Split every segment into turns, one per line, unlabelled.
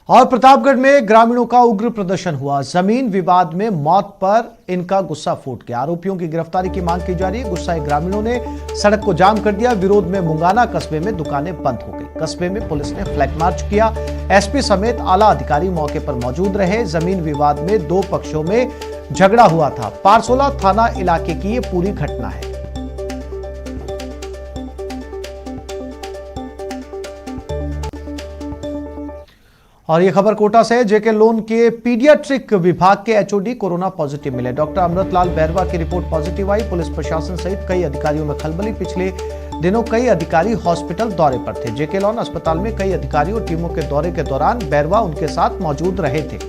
और प्रतापगढ़ में ग्रामीणों का उग्र प्रदर्शन हुआ। जमीन विवाद में मौत पर इनका गुस्सा फूट गया। आरोपियों की गिरफ्तारी की मांग की जा रही है। गुस्साए ग्रामीणों ने सड़क को जाम कर दिया। विरोध में मुंगाना कस्बे में दुकानें बंद हो गई। कस्बे में पुलिस ने फ्लैग मार्च किया। एसपी समेत आला अधिकारी मौके पर मौजूद रहे। जमीन विवाद में दो पक्षों में झगड़ा हुआ था। पारसोला थाना इलाके की ये पूरी घटना है। और ये खबर कोटा से है। जेके लोन के पीडियाट्रिक विभाग के एचओडी कोरोना पॉजिटिव मिले। डॉक्टर अमृतलाल बैरवा की रिपोर्ट पॉजिटिव आई। पुलिस प्रशासन सहित कई अधिकारियों में खलबली। पिछले दिनों कई अधिकारी हॉस्पिटल दौरे पर थे। जेके लोन अस्पताल में कई अधिकारियों और टीमों के दौरे के दौरान बैरवा उनके साथ मौजूद रहे थे।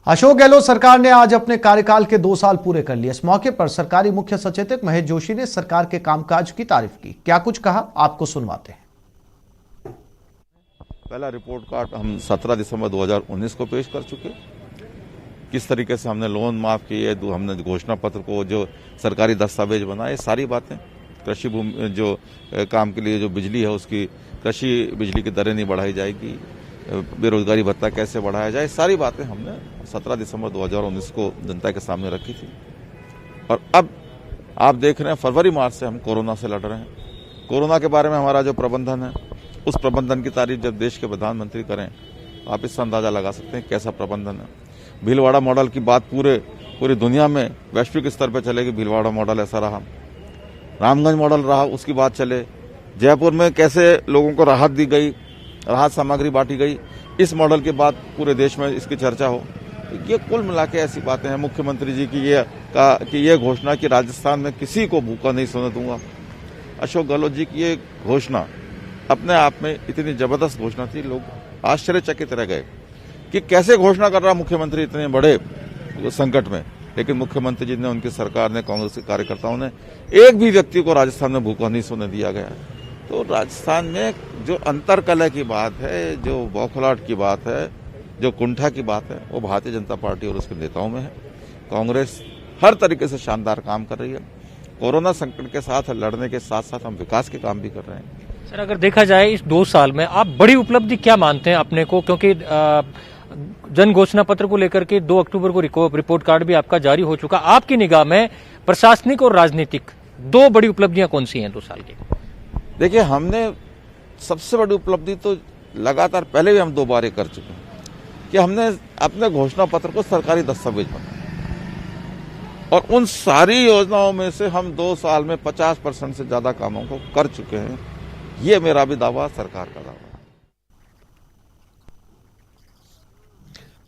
अशोक गहलोत सरकार ने आज अपने कार्यकाल के 2 साल पूरे कर लिए। इस मौके पर सरकारी मुख्य सचेतक महेश जोशी ने सरकार के कामकाज की तारीफ की। क्या कुछ कहा, आपको सुनवाते हैं।
पहला रिपोर्ट कार्ड हम 17 दिसंबर 2019 को पेश कर चुके। किस तरीके से हमने लोन माफ किए, हमने घोषणा पत्र को जो सरकारी दस्तावेज बनाए, सारी बातें, कृषि भूमि जो काम के लिए जो बिजली है उसकी कृषि बिजली की दरें नहीं बढ़ाई जाएगी, बेरोजगारी भत्ता कैसे बढ़ाया जाए, सारी बातें हमने 17 दिसंबर 2019 को जनता के सामने रखी थी। और अब आप देख रहे हैं फरवरी मार्च से हम कोरोना से लड़ रहे हैं। कोरोना के बारे में हमारा जो प्रबंधन है, उस प्रबंधन की तारीफ जब देश के प्रधानमंत्री करें तो आप इससे अंदाजा लगा सकते हैं कैसा प्रबंधन है। भीलवाड़ा मॉडल की बात पूरी दुनिया में वैश्विक स्तर पर चलेगी। भीलवाड़ा मॉडल ऐसा रहा, रामगंज मॉडल रहा, उसकी बात चले। जयपुर में कैसे लोगों को राहत दी गई, राहत सामग्री बांटी गई, इस मॉडल के बाद पूरे देश में इसकी चर्चा हो। ये कुल मिला के ऐसी बातें हैं। मुख्यमंत्री जी की ये घोषणा कि राजस्थान में किसी को भूखा नहीं सोने दूंगा। अशोक गहलोत जी की ये घोषणा अपने आप में इतनी जबरदस्त घोषणा थी, लोग आश्चर्यचकित रह गए कि कैसे घोषणा कर रहा मुख्यमंत्री इतने बड़े संकट में। लेकिन मुख्यमंत्री जी ने, उनकी सरकार ने, कांग्रेस के कार्यकर्ताओं ने एक भी व्यक्ति को राजस्थान में भूखा नहीं सोने दिया गया। तो राजस्थान में जो अंतरकलह की बात है, जो बौखलाहट की बात है, जो कुंठा की बात है, वो भारतीय जनता पार्टी और उसके नेताओं में है। कांग्रेस हर तरीके से शानदार काम कर रही है। कोरोना संकट के साथ लड़ने के साथ साथ हम विकास के काम भी कर रहे हैं।
सर, अगर देखा जाए इस 2 साल में आप बड़ी उपलब्धि क्या मानते हैं अपने को, क्योंकि जन घोषणा पत्र को लेकर के 2 अक्टूबर को रिपोर्ट कार्ड भी आपका जारी हो चुका। आपकी निगाह में प्रशासनिक और राजनीतिक 2 बड़ी उपलब्धियां कौन सी हैं 2 साल की?
देखिए, हमने सबसे बड़ी उपलब्धि तो लगातार पहले भी हम 2 बार कर चुके हैं कि हमने अपने घोषणा पत्र को सरकारी दस्तावेज बनाया और उन सारी योजनाओं में से हम 2 साल में 50% से ज्यादा कामों को कर चुके हैं। ये मेरा भी दावा, सरकार का दावा।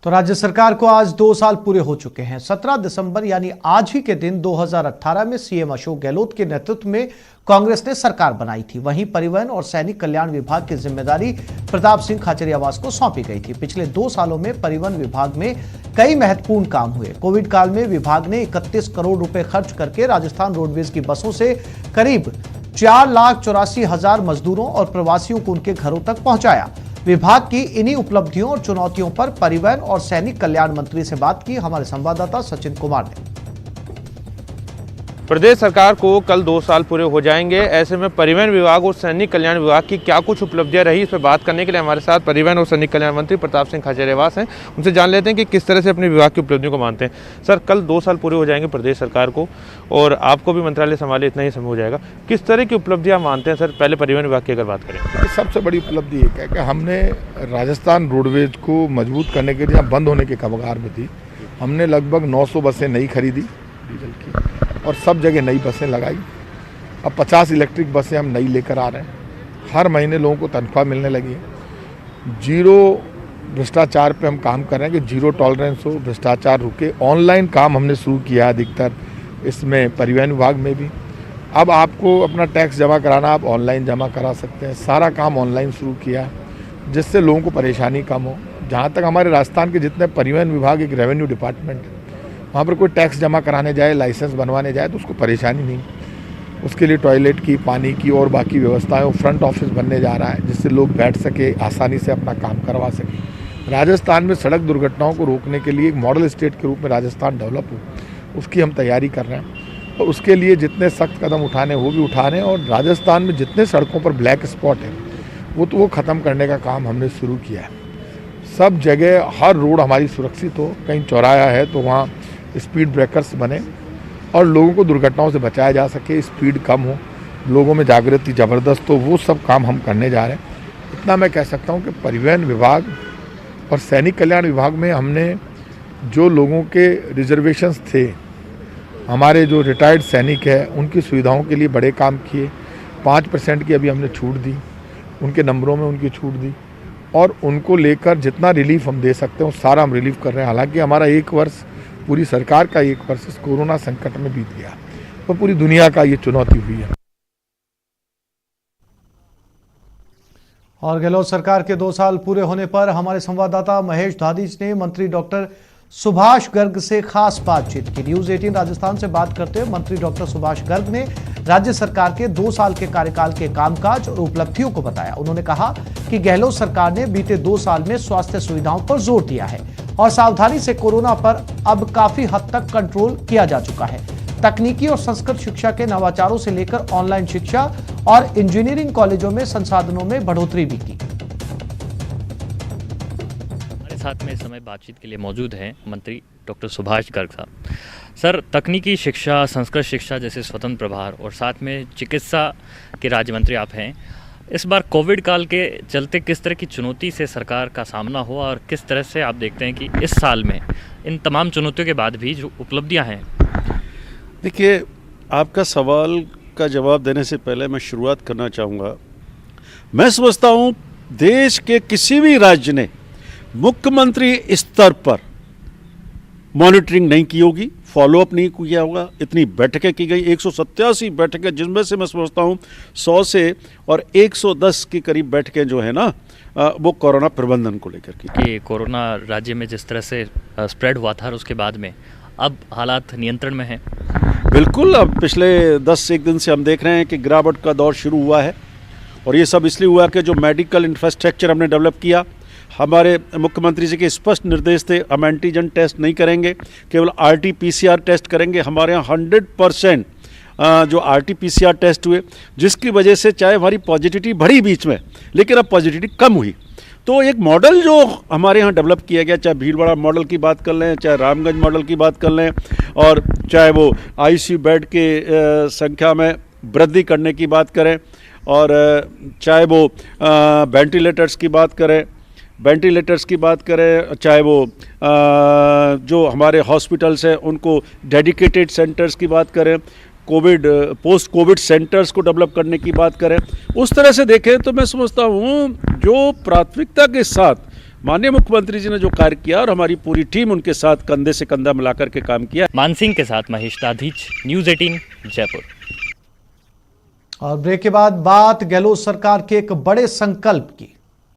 तो राज्य सरकार को आज 2 साल पूरे हो चुके हैं। 17 दिसंबर यानी आज ही के दिन 2018 में सीएम अशोक गहलोत के नेतृत्व में कांग्रेस ने सरकार बनाई थी। वहीं परिवहन और सैनिक कल्याण विभाग की जिम्मेदारी प्रताप सिंह खाचरियावास को सौंपी गई थी। पिछले 2 सालों में परिवहन विभाग में कई महत्वपूर्ण काम हुए। कोविड काल में विभाग ने 31 करोड़ रुपए खर्च करके राजस्थान रोडवेज की बसों से करीब 4,84,000 मजदूरों और प्रवासियों को उनके घरों तक पहुंचाया। विभाग की इन्हीं उपलब्धियों और चुनौतियों पर परिवहन और सैनिक कल्याण मंत्री से बात की हमारे संवाददाता सचिन कुमार ने।
प्रदेश सरकार को कल 2 साल पूरे हो जाएंगे। ऐसे में परिवहन विभाग और सैनिक कल्याण विभाग की क्या कुछ उपलब्धियां रही, इस पर बात करने के लिए हमारे साथ परिवहन और सैनिक कल्याण मंत्री प्रताप सिंह खाचरियावास हैं। उनसे जान लेते हैं कि किस तरह से अपने विभाग की उपलब्धियों को मानते हैं। सर, कल 2 साल पूरे हो जाएंगे प्रदेश सरकार को और आपको भी मंत्रालय संभाले इतना ही समय हो जाएगा। किस तरह की उपलब्धियां मानते हैं सर? पहले परिवहन विभाग की अगर बात करें।
सबसे बड़ी उपलब्धि एक है कि हमने राजस्थान रोडवेज को मजबूत करने के लिए बंद होने के कगार में थी। हमने लगभग 900 बसें नई खरीदी डीजल की और सब जगह नई बसें लगाई। अब 50 इलेक्ट्रिक बसें हम नई लेकर आ रहे हैं। हर महीने लोगों को तनख्वाह मिलने लगी है। जीरो भ्रष्टाचार पे हम काम कर रहे हैं कि जीरो टॉलरेंस हो, भ्रष्टाचार रुके। ऑनलाइन काम हमने शुरू किया अधिकतर, इसमें परिवहन विभाग में भी। अब आपको अपना टैक्स जमा कराना, आप ऑनलाइन जमा करा सकते हैं। सारा काम ऑनलाइन शुरू किया जिससे लोगों को परेशानी कम हो। जहाँ तक हमारे राजस्थान के जितने परिवहन विभाग एक रेवेन्यू डिपार्टमेंट है, वहाँ पर कोई टैक्स जमा कराने जाए, लाइसेंस बनवाने जाए तो उसको परेशानी नहीं। उसके लिए टॉयलेट की, पानी की और बाकी व्यवस्थाएं, वो फ्रंट ऑफिस बनने जा रहा है जिससे लोग बैठ सके, आसानी से अपना काम करवा सके। राजस्थान में सड़क दुर्घटनाओं को रोकने के लिए एक मॉडल स्टेट के रूप में राजस्थान डेवलप हो, उसकी हम तैयारी कर रहे हैं और उसके लिए जितने सख्त कदम उठाने वो भी उठा रहे हैं। और राजस्थान में जितने सड़कों पर ब्लैक स्पॉट है वो ख़त्म करने का काम हमने शुरू किया है। सब जगह हर रोड हमारी सुरक्षित हो, कहीं चौराहा है तो वहाँ स्पीड ब्रेकर्स बने और लोगों को दुर्घटनाओं से बचाया जा सके, स्पीड कम हो, लोगों में जागृति ज़बरदस्त हो, वो सब काम हम करने जा रहे हैं। इतना मैं कह सकता हूँ कि परिवहन विभाग और सैनिक कल्याण विभाग में हमने जो लोगों के रिजर्वेशंस थे, हमारे जो रिटायर्ड सैनिक हैं उनकी सुविधाओं के लिए बड़े काम किए। 5% की अभी हमने छूट दी, उनके नंबरों में उनकी छूट दी और उनको लेकर जितना रिलीफ हम दे सकते हैं वो सारा हम रिलीफ कर रहे हैं। हालांकि हमारा 1 वर्ष, पूरी सरकार का 1 वर्ष इस कोरोना संकट में बीत गया और पूरी दुनिया का ये चुनौती हुई है।
और गहलोत सरकार के 2 साल पूरे होने पर हमारे संवाददाता महेश दादिज ने मंत्री डॉक्टर सुभाष गर्ग से खास बातचीत की। न्यूज 18 राजस्थान से बात करते हुए मंत्री डॉक्टर सुभाष गर्ग ने राज्य सरकार के 2 साल के कार्यकाल के कामकाज और उपलब्धियों को बताया। उन्होंने कहा कि गहलोत सरकार ने बीते 2 साल में स्वास्थ्य सुविधाओं पर जोर दिया है और सावधानी से कोरोना पर अब काफी हद तक कंट्रोल किया जा चुका है। तकनीकी और संस्कृत शिक्षा के नवाचारों से लेकर ऑनलाइन शिक्षा और इंजीनियरिंग कॉलेजों में संसाधनों में बढ़ोतरी भी की।
हमारे साथ में इस समय बातचीत के लिए मौजूद हैं मंत्री डॉक्टर सुभाष गर्ग साहब। सर, तकनीकी शिक्षा, संस्कृत शिक्षा जैसे स्वतंत्र प्रभार और साथ में चिकित्सा के राज्य मंत्री आप हैं। इस बार कोविड काल के चलते किस तरह की चुनौती से सरकार का सामना हुआ और किस तरह से आप देखते हैं कि इस साल में इन तमाम चुनौतियों के बाद भी जो उपलब्धियां हैं?
देखिए, आपका सवाल का जवाब देने से पहले मैं शुरुआत करना चाहूँगा। मैं समझता हूँ देश के किसी भी राज्य ने मुख्यमंत्री स्तर पर मॉनिटरिंग नहीं की होगी, फॉलोअप नहीं किया होगा। इतनी बैठकें की गई, 187 बैठकें, जिनमें से मैं समझता हूँ 100 से और 110 के करीब बैठकें जो है ना वो कोरोना प्रबंधन को लेकर की।
कि कोरोना राज्य में जिस तरह से स्प्रेड हुआ था और उसके बाद में अब हालात नियंत्रण में हैं?
बिल्कुल। अब पिछले 10 दिन से हम देख रहे हैं कि गिरावट का दौर शुरू हुआ है और ये सब इसलिए हुआ कि जो मेडिकल इंफ्रास्ट्रक्चर हमने डेवलप किया, हमारे मुख्यमंत्री जी के स्पष्ट निर्देश थे, हम एंटीजन टेस्ट नहीं करेंगे, केवल RT-PCR टेस्ट करेंगे। हमारे यहाँ 100% जो RT-PCR टेस्ट हुए, जिसकी वजह से चाहे हमारी पॉजिटिविटी बढ़ी बीच में, लेकिन अब पॉजिटिविटी कम हुई। तो एक मॉडल जो हमारे यहाँ डेवलप किया गया, चाहे भीलवाड़ा मॉडल की बात कर लें, चाहे रामगंज मॉडल की बात कर लें, और चाहे वो ICU बेड के संख्या में वृद्धि करने की बात करें, और चाहे वो वेंटिलेटर्स की बात करें, चाहे वो जो हमारे हॉस्पिटल्स हैं उनको डेडिकेटेड सेंटर्स की बात करें, पोस्ट कोविड सेंटर्स को डेवलप करने की बात करें, उस तरह से देखें तो मैं समझता हूँ जो प्राथमिकता के साथ माननीय मुख्यमंत्री जी ने जो कार्य किया और हमारी पूरी टीम उनके साथ कंधे से कंधा मिलाकर के काम किया।
मानसिंह के साथ महेश दाधिच, न्यूज़ 18 जयपुर।
और ब्रेक के बाद बात गहलोत सरकार के एक बड़े संकल्प की।